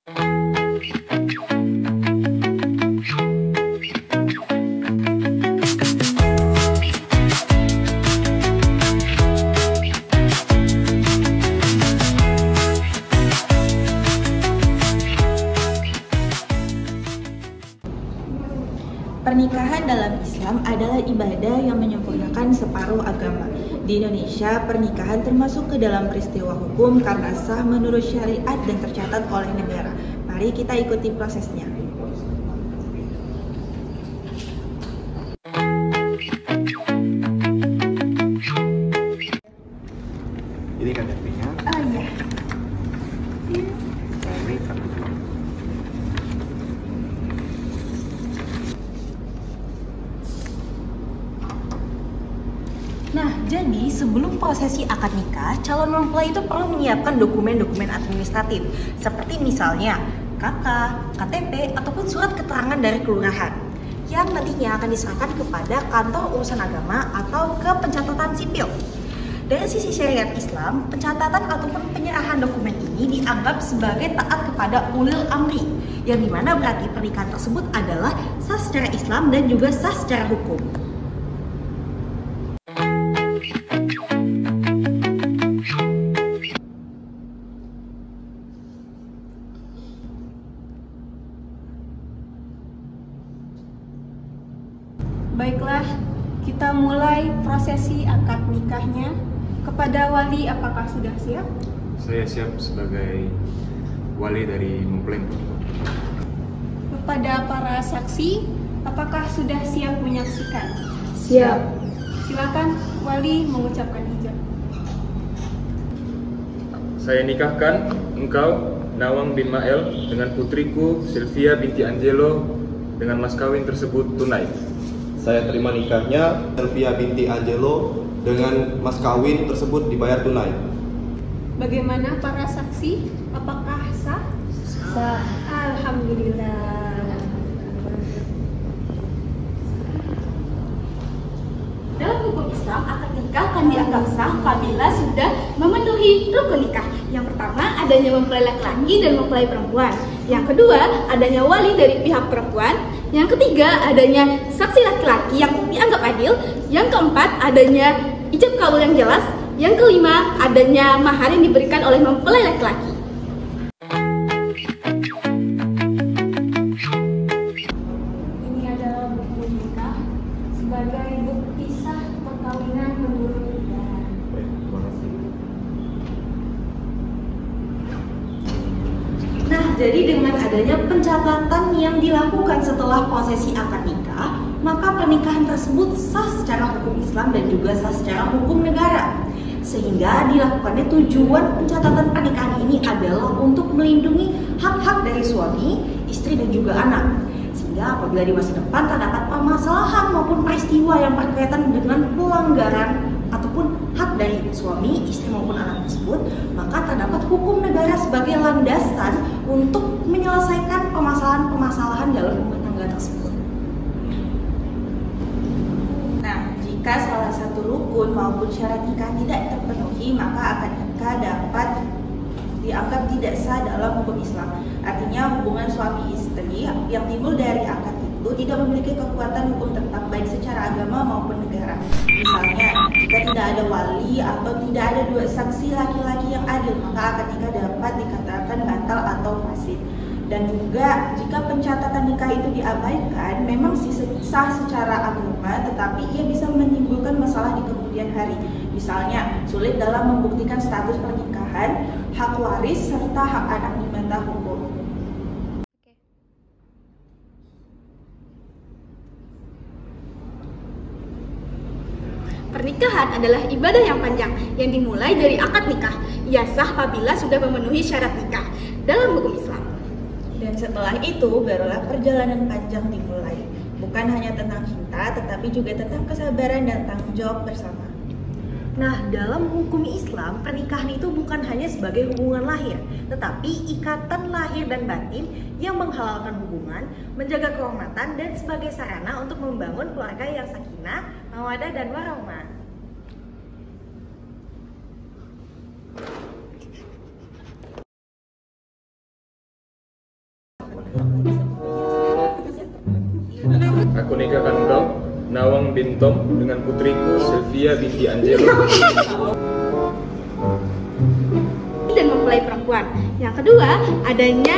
Pernikahan dalam Islam adalah ibadah yang menyempurnakan separuh agama. Di Indonesia, pernikahan termasuk ke dalam peristiwa hukum karena sah menurut syariat dan tercatat oleh negara. Mari kita ikuti prosesnya. Ini KTP-nya. Oh iya. Ini kartu. Nah, jadi sebelum prosesi akad nikah, calon mempelai itu perlu menyiapkan dokumen-dokumen administratif seperti misalnya KK, KTP, ataupun surat keterangan dari kelurahan yang nantinya akan diserahkan kepada kantor urusan agama atau ke pencatatan sipil. Dari sisi syariat Islam, pencatatan ataupun penyerahan dokumen ini dianggap sebagai taat kepada ulil amri, yang dimana berarti pernikahan tersebut adalah sah secara Islam dan juga sah secara hukum. Baiklah, kita mulai prosesi akad nikahnya. Kepada wali, apakah sudah siap? Saya siap sebagai wali dari mempelai. Kepada para saksi, apakah sudah siap menyaksikan? Siap. Silakan wali mengucapkan ijab. Saya nikahkan engkau, Nawang bin Mael, dengan putriku Sylvia binti Angelo dengan mas kawin tersebut tunai. Saya terima nikahnya Sylvia binti Angelo dengan mas kawin tersebut dibayar tunai. Bagaimana para saksi? Apakah sah? Sah. Alhamdulillah. Dalam hukum Islam, akad nikah akan dianggap sah apabila sudah memenuhi rukun nikah. Yang pertama, adanya mempelai laki-laki dan mempelai perempuan. Yang kedua, adanya wali dari pihak perempuan. Yang ketiga, adanya saksi laki-laki yang dianggap adil. Yang keempat, adanya ijab kabul yang jelas. Yang kelima, adanya mahar yang diberikan oleh mempelai laki-laki. Ini adalah buku nikah sebagai bukti sah perkawinan menurut negara. Baik, terima kasih. Nah, jadi dengan adanya pencatatan yang dilakukan setelah prosesi akad nikah, maka pernikahan tersebut sah secara hukum Islam dan juga sah secara hukum negara. Sehingga dilakukannya tujuan pencatatan pernikahan ini adalah untuk melindungi hak-hak dari suami, istri dan juga anak. Sehingga apabila di masa depan terdapat permasalahan maupun peristiwa yang berkaitan dengan pelanggaran ataupun hak dari suami, istri maupun anak tersebut, maka terdapat hukum negara sebagai landasan untuk menyelesaikan permasalahan-permasalahan dalam rumah tangga tersebut. Nah, jika salah satu rukun maupun syarat nikah tidak terpenuhi, maka akad nikah dapat dianggap tidak sah dalam hukum Islam. Artinya hubungan suami istri yang timbul dari akad itu tidak memiliki kekuatan hukum tetap baik secara agama maupun negara. Misalnya, jika tidak ada wali atau tidak ada dua saksi laki-laki yang adil, maka akad nikah dapat dikatakan batal atau fasid. Dan juga jika pencatatan nikah itu diabaikan, memang sah secara agama, tetapi ia bisa menimbulkan masalah di kemudian hari. Misalnya, sulit dalam membuktikan status pernikahan, hak waris, serta hak anak di mata hukum. Pernikahan adalah ibadah yang panjang yang dimulai dari akad nikah. Ia sah apabila sudah memenuhi syarat nikah dalam hukum Islam. Dan setelah itu barulah perjalanan panjang dimulai. Bukan hanya tentang cinta, tetapi juga tentang kesabaran dan tanggung jawab bersama. Nah, dalam hukum Islam, pernikahan itu bukan hanya sebagai hubungan lahir, tetapi ikatan lahir dan batin yang menghalalkan hubungan, menjaga kehormatan, dan sebagai sarana untuk membangun keluarga yang sakinah, mawaddah, dan warahmah. bin Tom dengan putriku Sylvia binti Angelo. Dan mempelai perempuan. Yang kedua, adanya